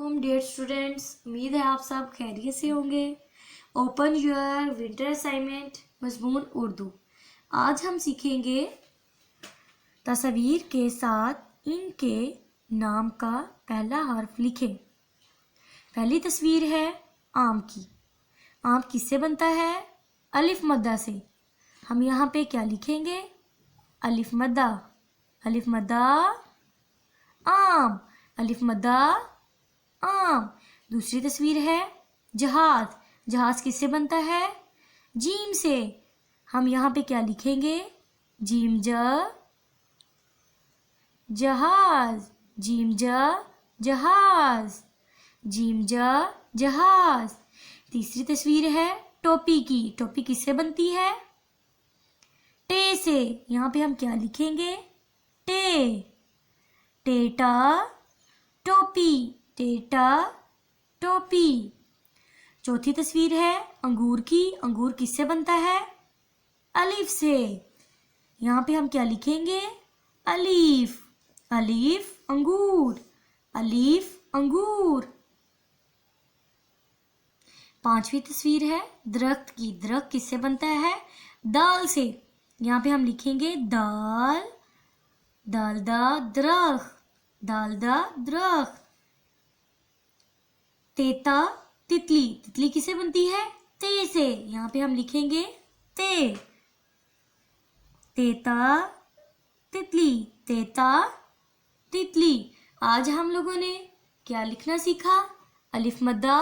वालेकुम dear students, उम्मीद है आप सब खैरियत से होंगे। ओपन योर विंटर असाइनमेंट मज़मून उर्दू। आज हम सीखेंगे तस्वीर के साथ इनके नाम का पहला हर्फ लिखें। पहली तस्वीर है आम की। आम किससे बनता है? अलिफ मद्दा से। हम यहाँ पे क्या लिखेंगे? अलिफ मद्दा। अलिफ मद्दा आम। अलिफ मद्दा आम। दूसरी तस्वीर है जहाज। जहाज किससे बनता है? जीम से। हम यहाँ पे क्या लिखेंगे? जीम ज जहाज। जीम ज जहाज। जीम ज जहाज। तीसरी तस्वीर है टोपी की। टोपी किससे बनती है? टे से। यहाँ पे हम क्या लिखेंगे? टे। टेटा टोपी। टेटा टोपी। चौथी तस्वीर है अंगूर की। अंगूर किससे बनता है? अलिफ से। यहाँ पे हम क्या लिखेंगे? अलीफ। अलीफ अंगूर। अलीफ अंगूर। पांचवी तस्वीर है दरख्त की। दरख्त किससे बनता है? दाल से। यहाँ पे हम लिखेंगे दाल। दाल दा दरख्त। दाल दा दरख्त। तेता तितली। तितली किससे बनती है? ते से। यहाँ पे हम लिखेंगे ते। तेता तितली। तेता तितली। आज हम लोगों ने क्या लिखना सीखा? अलिफ मद्दा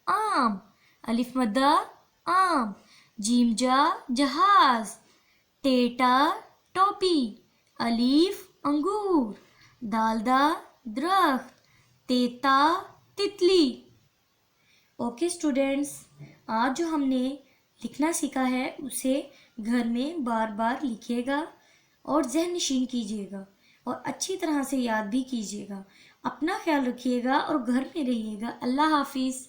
आम। अलिफ मद्दा आम। जीम जा जहाज। टेटा टोपी। अलीफ अंगूर। दालदा दरख्त। तेता तितली। ओके स्टूडेंट्स, आज जो हमने लिखना सीखा है उसे घर में बार बार लिखिएगा और ज़हन नशीन कीजिएगा और अच्छी तरह से याद भी कीजिएगा। अपना ख्याल रखिएगा और घर में रहिएगा। अल्लाह हाफिज़।